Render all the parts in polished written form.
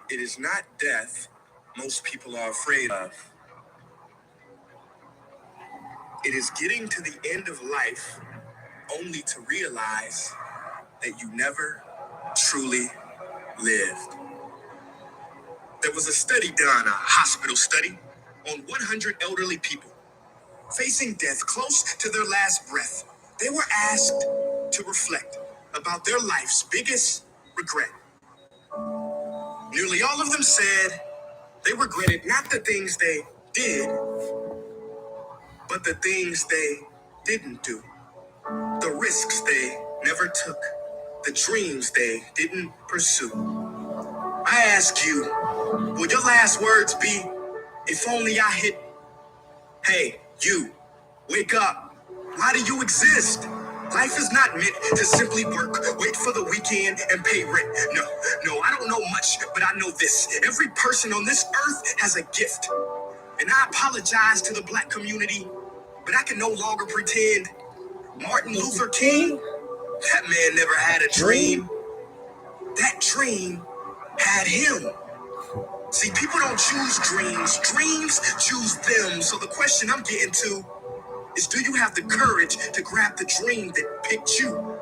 It is not death most people are afraid of. It is getting to the end of life only to realize that you never truly lived. There was a study done, a hospital study, on 100 elderly people facing death close to their last breath. They were asked to reflect about their life's biggest regret. Nearly all of them said they regretted not the things they did, but the things they didn't do, the risks they never took, the dreams they didn't pursue. I ask you, will your last words be, if only I hit, hey, you, wake up. Why do you exist? Life is not meant to simply work, wait for the weekend, and pay rent. No, I don't know much, but I know this. Every person on this earth has a gift. And I apologize to the black community, but I can no longer pretend. Martin Luther King, that man never had a dream. That dream had him. See, people don't choose dreams. Dreams choose them. So the question I'm getting to is, do you have the courage to grab the dream that picked you,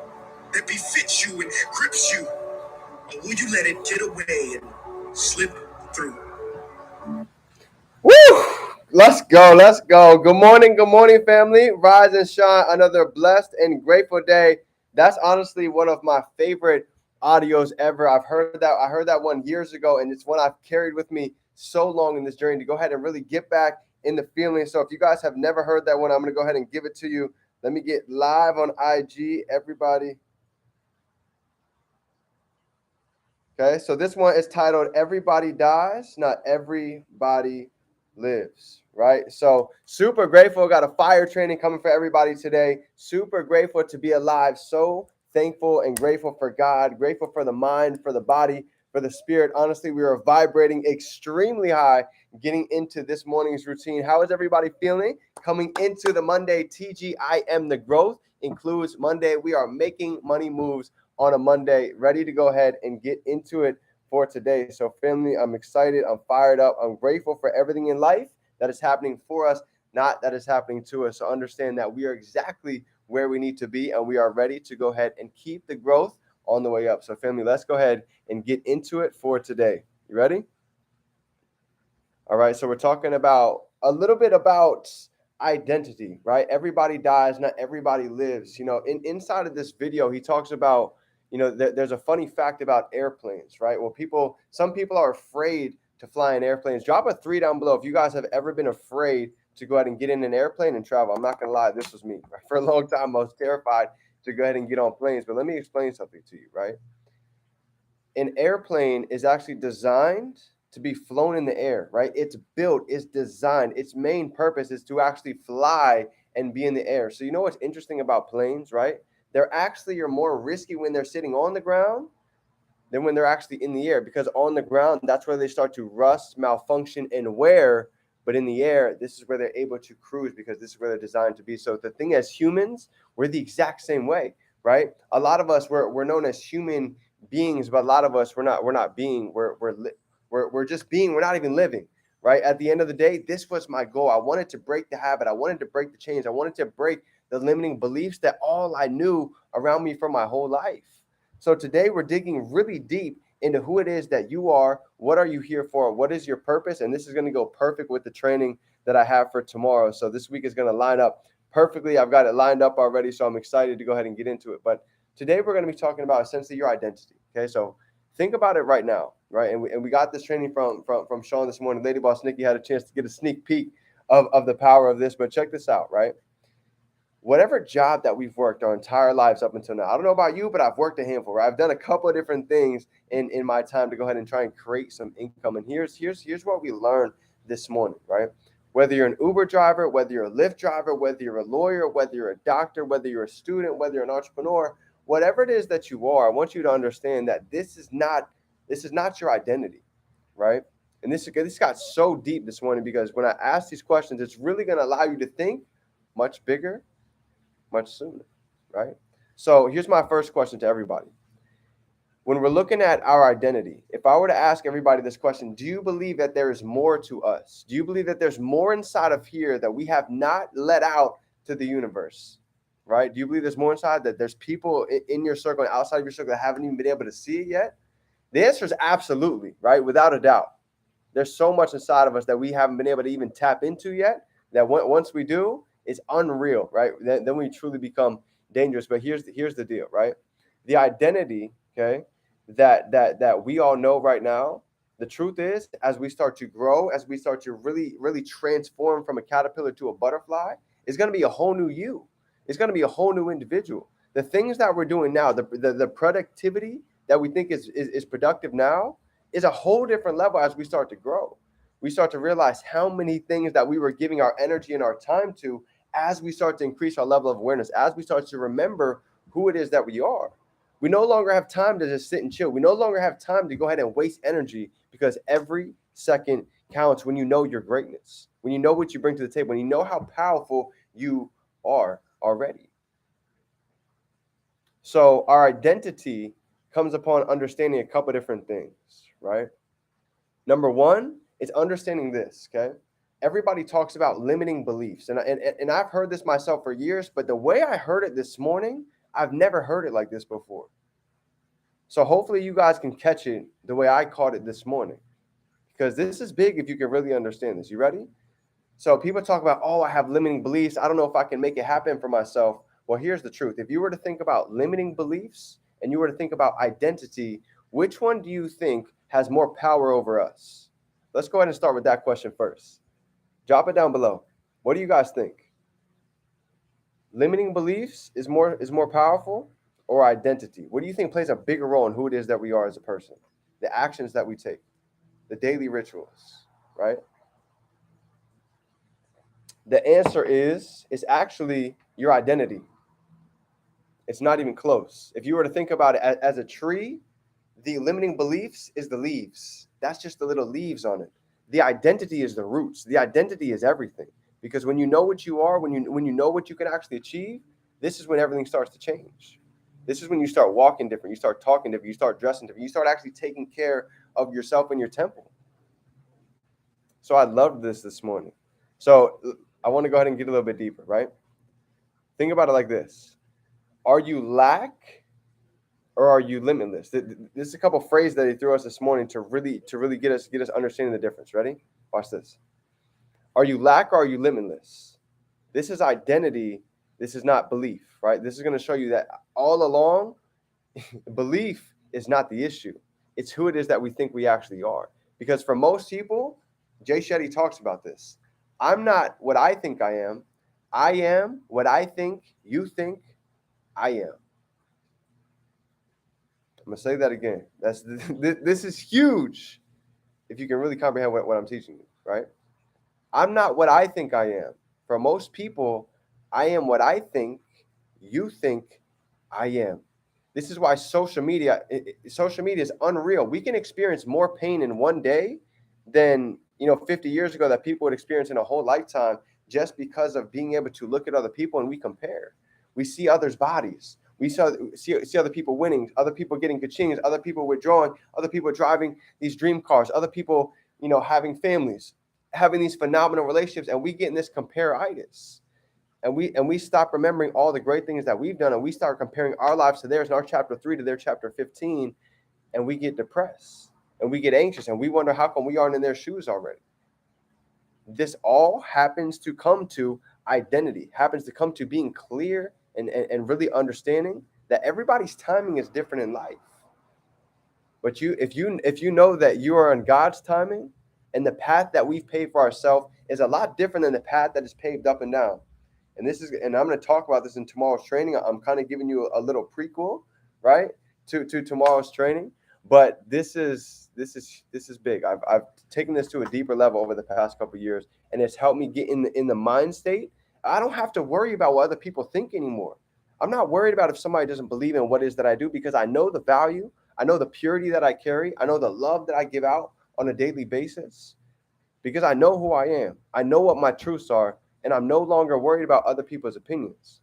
that befits you and grips you? Or will you let it get away and slip through? Woo! Let's go. Let's go. Good morning, family. Rise and shine. Another blessed and grateful day. That's honestly one of my favorite audios ever. I heard that one years ago, and it's one I've carried with me so long in this journey to go ahead and really get back in the feeling. So if you guys have never heard that one, I'm gonna go ahead and give it to you. Let me get live on IG, everybody. Okay, so this one is titled Everybody Dies, Not Everybody Lives, right? So super grateful. Got a fire training coming for everybody today. Super grateful to be alive. So thankful and grateful for God, grateful for the mind, for the body, for the spirit. Honestly, we are vibrating extremely high getting into this morning's routine. How is everybody feeling? Coming into the Monday TGIM, the growth includes Monday. We are making money moves on a Monday, ready to go ahead and get into it for today. So, family, I'm excited. I'm fired up. I'm grateful for everything in life that is happening for us, not that is happening to us. So, understand that we are exactly where we need to be, and we are ready to go ahead and keep the growth on the way up. So, family, let's go ahead and get into it for today. You ready? All right. So, we're talking about a little bit about identity, right? Everybody dies, not everybody lives. Inside of this video, he talks about, there's a funny fact about airplanes, right? Well, some people are afraid to fly in airplanes. Drop a 3 down below if you guys have ever been afraid to go ahead and get in an airplane and travel. I'm not gonna lie, this was me. Right? For a long time, I was terrified to go ahead and get on planes. But let me explain something to you, right? An airplane is actually designed to be flown in the air, right? It's built, it's designed, its main purpose is to actually fly and be in the air. So you know what's interesting about planes, right? They're actually are more risky when they're sitting on the ground than when they're actually in the air, because on the ground that's where they start to rust, malfunction, and wear. But in the air, this is where they're able to cruise because this is where they're designed to be. So the thing, as humans, we're the exact same way, right? A lot of us we're known as human beings, but a lot of us we're not being. We're just being. We're not even living. Right. At the end of the day, this was my goal. I wanted to break the habit. I wanted to break the chains. I wanted to break the limiting beliefs that all I knew around me for my whole life. So today we're digging really deep into who it is that you are, what are you here for, what is your purpose, and this is going to go perfect with the training that I have for tomorrow. So this week is going to line up perfectly. I've got it lined up already, so I'm excited to go ahead and get into it. But today we're going to be talking about essentially your identity. Okay, so think about it right now, right? And we got this training from Sean this morning. Lady Boss Nikki had a chance to get a sneak peek of the power of this, but check this out, right? Whatever job that we've worked our entire lives up until now. I don't know about you, but I've worked a handful, right? I've done a couple of different things in my time to go ahead and try and create some income. And here's what we learned this morning, right? Whether you're an Uber driver, whether you're a Lyft driver, whether you're a lawyer, whether you're a doctor, whether you're a student, whether you're an entrepreneur, whatever it is that you are, I want you to understand that this is not your identity, right? And this got so deep this morning because when I ask these questions, it's really going to allow you to think much bigger, much sooner, right? So here's my first question to everybody. when we're looking at our identity, if I were to ask everybody this question, do you believe that there is more to us? Do you believe that there's more inside of here that we have not let out to the universe? Right? Do you believe there's more inside, that there's people in your circle and outside of your circle that haven't even been able to see it yet? The answer is absolutely, right? Without a doubt. There's so much inside of us that we haven't been able to even tap into yet, that once we do, it's unreal, right? Then we truly become dangerous. But here's the deal, right? The identity, okay, that we all know right now, the truth is, as we start to grow, as we start to really transform from a caterpillar to a butterfly, it's going to be a whole new you. It's going to be a whole new individual. The things that we're doing now, the productivity that we think is productive now, is a whole different level as we start to grow. We start to realize how many things that we were giving our energy and our time to, as we start to increase our level of awareness, as we start to remember who it is that we are. We no longer have time to just sit and chill. We no longer have time to go ahead and waste energy, because every second counts when you know your greatness, when you know what you bring to the table, when you know how powerful you are already. So our identity comes upon understanding a couple different things, right? Number one is understanding this, okay? Everybody talks about limiting beliefs. And I've heard this myself for years, but the way I heard it this morning, I've never heard it like this before. So hopefully you guys can catch it the way I caught it this morning, because this is big if you can really understand this. You ready? So people talk about, oh, I have limiting beliefs. I don't know if I can make it happen for myself. Well, here's the truth. If you were to think about limiting beliefs and you were to think about identity, which one do you think has more power over us? Let's go ahead and start with that question first. Drop it down below. What do you guys think? Limiting beliefs is more powerful, or identity? What do you think plays a bigger role in who it is that we are as a person? The actions that we take, the daily rituals, right? The answer is actually your identity. It's not even close. If you were to think about it as a tree, the limiting beliefs is the leaves. That's just the little leaves on it. The identity is the roots. The identity is everything. Because when you know what you are, when you know what you can actually achieve, this is when everything starts to change. This is when you start walking different, you start talking different, you start dressing different, you start actually taking care of yourself and your temple. So I loved this morning. So I want to go ahead and get a little bit deeper, right? Think about it like this. Are you lack, or are you limitless? This is a couple of phrases that he threw us this morning to really get us understanding the difference. Ready? Watch this. Are you lack, or are you limitless? This is identity. This is not belief, right? This is going to show you that all along, belief is not the issue. It's who it is that we think we actually are. Because for most people, Jay Shetty talks about this. I'm not what I think I am. I am what I think you think I am. I'm going to say that again. This is huge if you can really comprehend what I'm teaching you, right? I'm not what I think I am. For most people, I am what I think you think I am. This is why social media is unreal. We can experience more pain in one day than 50 years ago that people would experience in a whole lifetime, just because of being able to look at other people and we compare. We see others' bodies. We see other people winning, other people getting kachings, other people withdrawing, other people driving these dream cars, other people, having families, having these phenomenal relationships, and we get in this compare-itis. And we stop remembering all the great things that we've done, and we start comparing our lives to theirs, in our chapter 3 to their chapter 15, and we get depressed and we get anxious and we wonder how come we aren't in their shoes already. This all happens to come to identity, happens to come to being clear and really understanding that everybody's timing is different in life. But if you know that you are on God's timing, and the path that we've paved for ourselves is a lot different than the path that is paved up and down. And I'm going to talk about this in tomorrow's training. I'm kind of giving you a little prequel, right, to tomorrow's training. But this is big. I've taken this to a deeper level over the past couple of years, and it's helped me get in the mind state. I don't have to worry about what other people think anymore. I'm not worried about if somebody doesn't believe in what it is that I do, because I know the value, I know the purity that I carry, I know the love that I give out on a daily basis, because I know who I am. I know what my truths are, and I'm no longer worried about other people's opinions.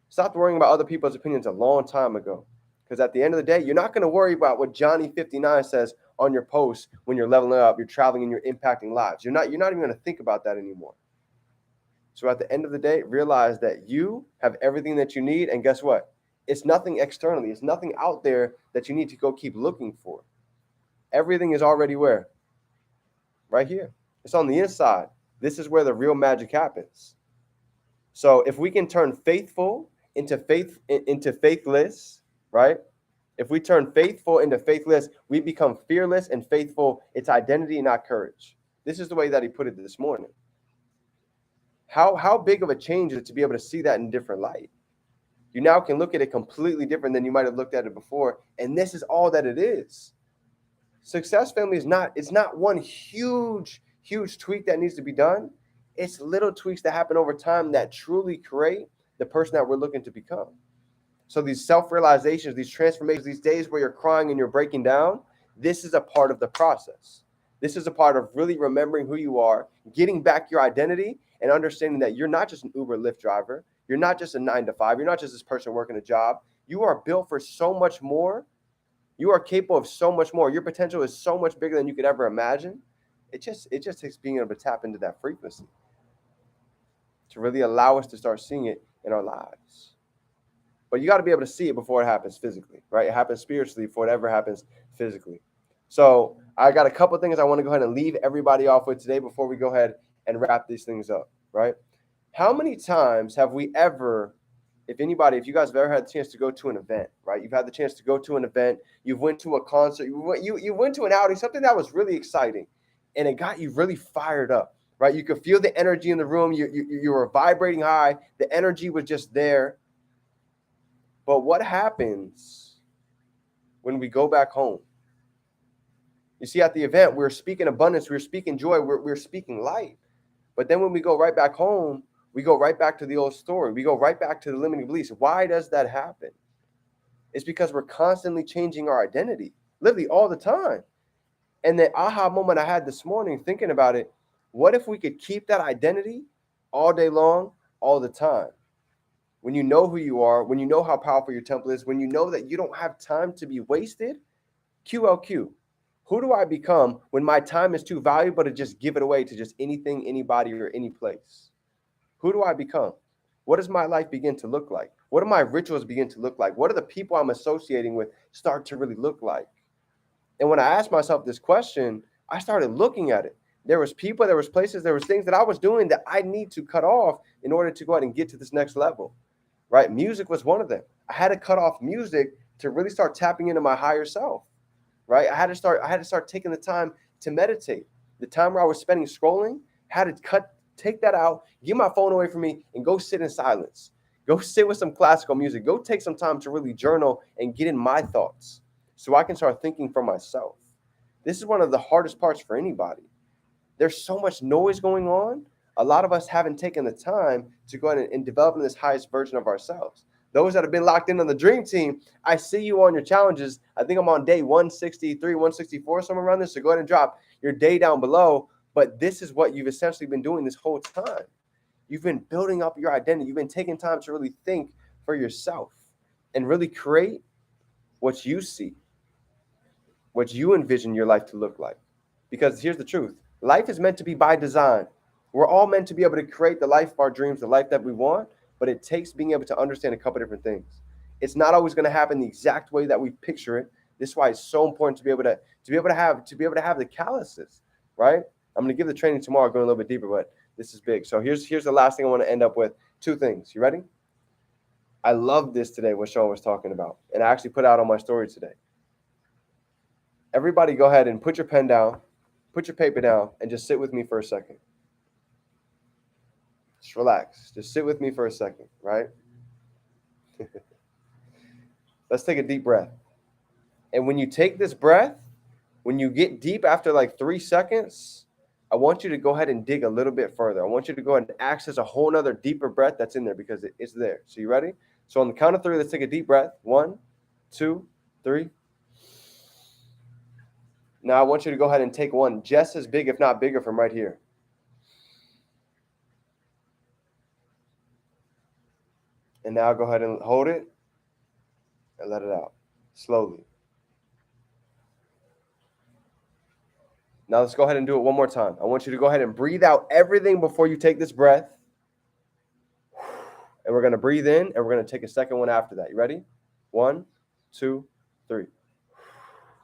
Stopped worrying about other people's opinions a long time ago, Because at the end of the day, you're not going to worry about what Johnny 59 says on your post when you're leveling up, you're traveling, and you're impacting lives. You're not even going to think about that anymore. So at the end of the day, realize that you have everything that you need. And guess what? It's nothing externally. It's nothing out there that you need to go keep looking for. Everything is already where? Right here. It's on the inside. This is where the real magic happens. So if we can turn faithful into faithless, right? If we turn faithful into faithless, we become fearless and faithful. It's identity, not courage. This is the way that he put it this morning. How big of a change is it to be able to see that in different light? You now can look at it completely different than you might have looked at it before. And this is all that it is. Success, family, is not, it's not one huge tweak that needs to be done. It's little tweaks that happen over time that truly create the person that we're looking to become. So these self-realizations, these transformations, these days where you're crying and you're breaking down, this is a part of the process. This is a part of really remembering who you are, getting back your identity, and understanding that you're not just an Uber Lyft driver. You're not just a 9-to-5. You're not just this person working a job. You are built for so much more. You are capable of so much more. Your potential is so much bigger than you could ever imagine. It just takes being able to tap into that frequency to really allow us to start seeing it in our lives. But you got to be able to see it before it happens physically, right? It happens spiritually before it ever happens physically. So I got a couple of things I want to go ahead and leave everybody off with today before we go ahead and wrap these things up, right? How many times have we ever, if you guys have ever had the chance to go to an event, right? You've had the chance to go to an event, you've went to a concert, you went to an outing, something that was really exciting, and it got you really fired up, right? You could feel the energy in the room. You were vibrating high. The energy was just there. But what happens when we go back home? You see, at the event, we're speaking abundance, we're speaking joy, we're speaking light. But then when we go right back home, we go right back to the old story. We go right back to the limiting beliefs. Why does that happen? It's because we're constantly changing our identity, literally all the time. And the aha moment I had this morning thinking about it, what if we could keep that identity all day long, all the time? When you know who you are, when you know how powerful your temple is, when you know that you don't have time to be wasted, QLQ. Who do I become when my time is too valuable to just give it away to just anything, anybody, or any place? Who do I become? What does my life begin to look like? What do my rituals begin to look like? What do the people I'm associating with start to really look like? And when I asked myself this question, I started looking at it. There was people, there was places, there was things that I was doing that I need to cut off in order to go ahead and get to this next level, right? Music was one of them. I had to cut off music to really start tapping into my higher self, right? I had to start taking the time to meditate. The time where I was spending scrolling, had to take that out, get my phone away from me, and go sit in silence. Go sit with some classical music. Go take some time to really journal and get in my thoughts so I can start thinking for myself. This is one of the hardest parts for anybody. There's so much noise going on. A lot of us haven't taken the time to go ahead and develop this highest version of ourselves. Those that have been locked in on the dream team, I see you on your challenges. I think I'm on day 163, 164, somewhere around this. So go ahead and drop your day down below. But this is what you've essentially been doing this whole time. You've been building up your identity. You've been taking time to really think for yourself and really create what you see, what you envision your life to look like. Because here's the truth. Life is meant to be by design. We're all meant to be able to create the life of our dreams, the life that we want, but it takes being able to understand a couple different things. It's not always going to happen the exact way that we picture it. This is why it's so important to be able to have the calluses, right? I'm going to give the training tomorrow, going a little bit deeper, but this is big. So here's the last thing I want to end up with. 2 things. You ready? I love this today, what Sean was talking about, and I actually put out on my story today. Everybody go ahead and put your pen down, put your paper down, and just sit with me for a second. Just relax. Just sit with me for a second, right? Let's take a deep breath. And when you take this breath, when you get deep after like 3 seconds, I want you to go ahead and dig a little bit further. I want you to go ahead and access a whole nother deeper breath that's in there because it's there. So you ready? So on the count of 3, let's take a deep breath. 1, 2, 3. Now I want you to go ahead and take one just as big, if not bigger, from right here. And now go ahead and hold it and let it out. slowly. Now let's go ahead and do it one more time. I want you to go ahead and breathe out everything before you take this breath. And we're going to breathe in, and we're going to take a second one after that. You ready? 1, 2, 3.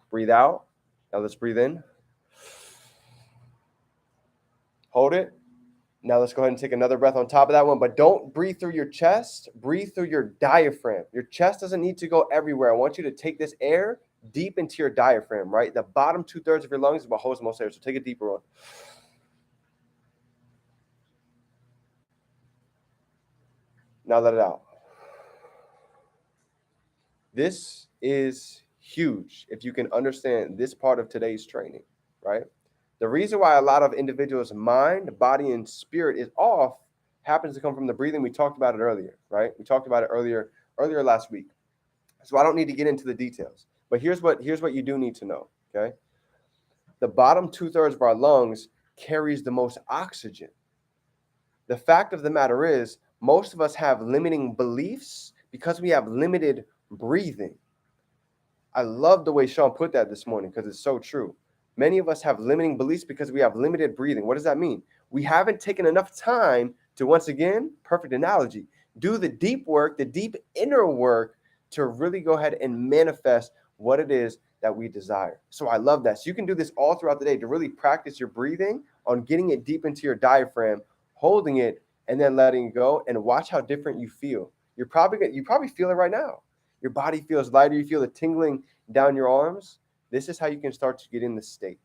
Breathe out. Now let's breathe in. Hold it. Now let's go ahead and take another breath on top of that one, but don't breathe through your chest. Breathe through your diaphragm. Your chest doesn't need to go everywhere. I want you to take this air deep into your diaphragm, right? The bottom 2/3 of your lungs is what holds most air. So take a deeper one. Now let it out. This is huge if you can understand this part of today's training, right? The reason why a lot of individuals' mind, body, and spirit is off happens to come from the breathing. We talked about it earlier, right? We talked about it earlier last week. So I don't need to get into the details. But here's what you do need to know, okay? The bottom 2/3 of our lungs carries the most oxygen. The fact of the matter is, most of us have limiting beliefs because we have limited breathing. I love the way Sean put that this morning because it's so true. Many of us have limiting beliefs because we have limited breathing. What does that mean? We haven't taken enough time to, once again, perfect analogy, do the deep work, the deep inner work to really go ahead and manifest what it is that we desire. So I love that. So you can do this all throughout the day to really practice your breathing on getting it deep into your diaphragm, holding it, and then letting it go, and watch how different you feel. You probably feel it right now. Your body feels lighter. You feel the tingling down your arms. This is how you can start to get in the state.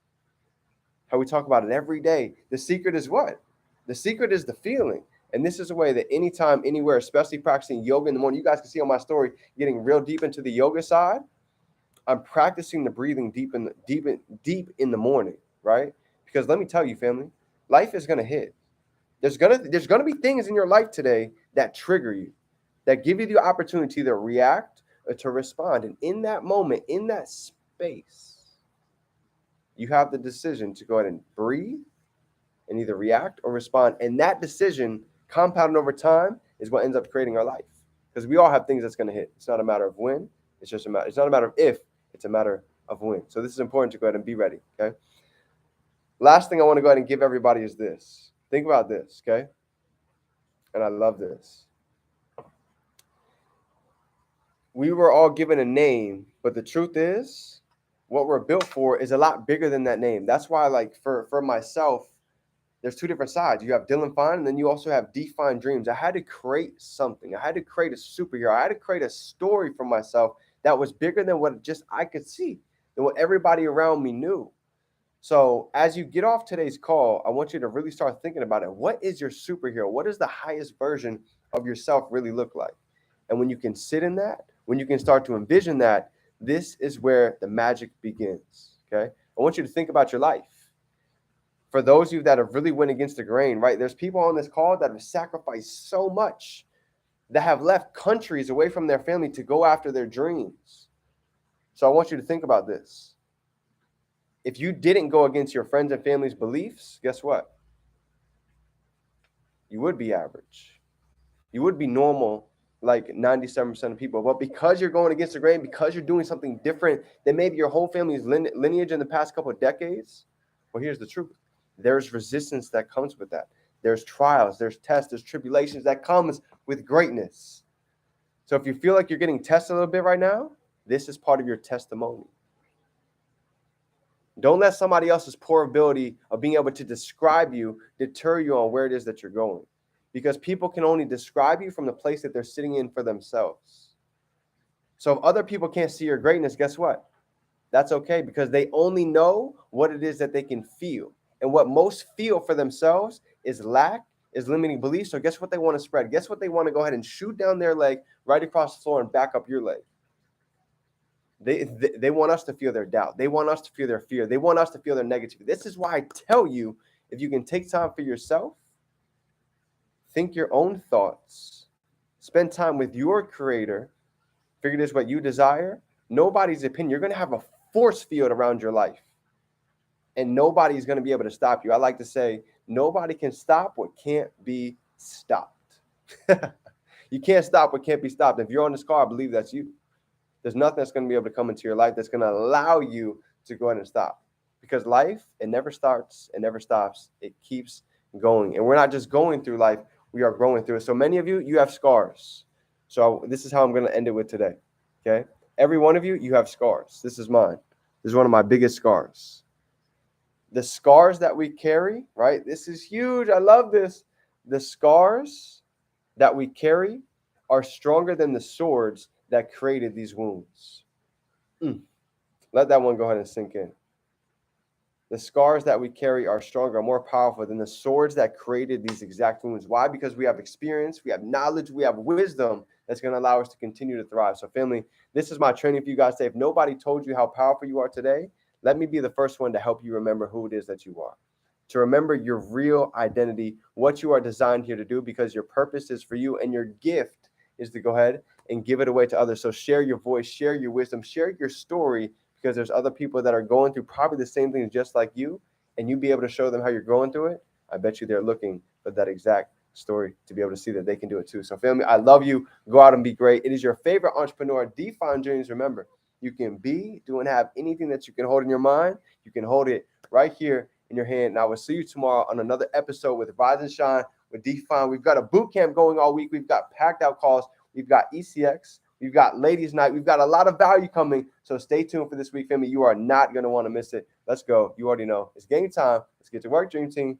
How we talk about it every day. The secret is what? The secret is the feeling. And this is a way that anytime, anywhere, especially practicing yoga in the morning, you guys can see on my story, getting real deep into the yoga side. I'm practicing the breathing deep in the morning, right? Because let me tell you, family, life is gonna hit. There's gonna be things in your life today that trigger you, that give you the opportunity to react or to respond. And in that moment, in that space, you have the decision to go ahead and breathe and either react or respond. And that decision, compounded over time, is what ends up creating our life. Because we all have things that's going to hit. It's not a matter of when. It's not a matter of if. It's a matter of when. So this is important to go ahead and be ready. Okay. Last thing I want to go ahead and give everybody is this. Think about this. Okay. And I love this. We were all given a name, but the truth is, what we're built for is a lot bigger than that name. That's why, like, for myself, there's two different sides. You have Dylan Fine, and then you also have Defined Dreams. I had to create something. I had to create a superhero. I had to create a story for myself that was bigger than what just I could see, than what everybody around me knew. So as you get off today's call, I want you to really start thinking about it. What is your superhero? What does the highest version of yourself really look like? And when you can sit in that, when you can start to envision that, this is where the magic begins, okay? I want you to think about your life. For those of you that have really went against the grain, right? There's people on this call that have sacrificed so much, that have left countries away from their family to go after their dreams. So I want you to think about this. If you didn't go against your friends and family's beliefs, guess what? You would be average. You would be normal, like 97% of people. But because you're going against the grain, because you're doing something different than maybe your whole family's lineage in the past couple of decades, well, here's the truth. There's resistance that comes with that. There's trials, there's tests, there's tribulations that comes with greatness. So if you feel like you're getting tested a little bit right now, this is part of your testimony. Don't let somebody else's poor ability of being able to describe you deter you on where it is that you're going. Because people can only describe you from the place that they're sitting in for themselves. So if other people can't see your greatness, guess what? That's okay, because they only know what it is that they can feel. And what most feel for themselves is lack, is limiting beliefs. So guess what they want to spread? Guess what they want to go ahead and shoot down their leg right across the floor and back up your leg? They want us to feel their doubt. They want us to feel their fear. They want us to feel their negativity. This is why I tell you, if you can take time for yourself, think your own thoughts, spend time with your creator, figure this what you desire, nobody's opinion. You're going to have a force field around your life. And nobody's going to be able to stop you. I like to say, nobody can stop what can't be stopped. You can't stop what can't be stopped. If you're on this call, I believe that's you. There's nothing that's going to be able to come into your life that's going to allow you to go ahead and stop. Because life, it never starts, it never stops. It keeps going. And we're not just going through life, we are growing through it. So many of you, you have scars. So this is how I'm going to end it with today. Okay? Every one of you, you have scars. This is mine. This is one of my biggest scars. The scars that we carry, right? This is huge. I love this. The scars that we carry are stronger than the swords that created these wounds. Let that one go ahead and sink in. The scars that we carry are stronger, more powerful than the swords that created these exact wounds. Why? Because we have experience, we have knowledge, we have wisdom that's going to allow us to continue to thrive. So family, this is my training for you guys today. If nobody told you how powerful you are today, let me be the first one to help you remember who it is that you are. To remember your real identity, what you are designed here to do, because your purpose is for you and your gift is to go ahead and give it away to others. So share your voice, share your wisdom, share your story, because there's other people that are going through probably the same things just like you, and you be able to show them how you're going through it. I bet you they're looking for that exact story to be able to see that they can do it too. So family, I love you. Go out and be great. It is your favorite entrepreneur, Define Dreams. Remember, you can be, do, and have anything that you can hold in your mind. You can hold it right here in your hand. And I will see you tomorrow on another episode with Rise and Shine with Define. We've got a boot camp going all week. We've got packed out calls. We've got ECX. We've got ladies' night. We've got a lot of value coming. So stay tuned for this week, family. You are not going to want to miss it. Let's go. You already know. It's game time. Let's get to work, Dream Team.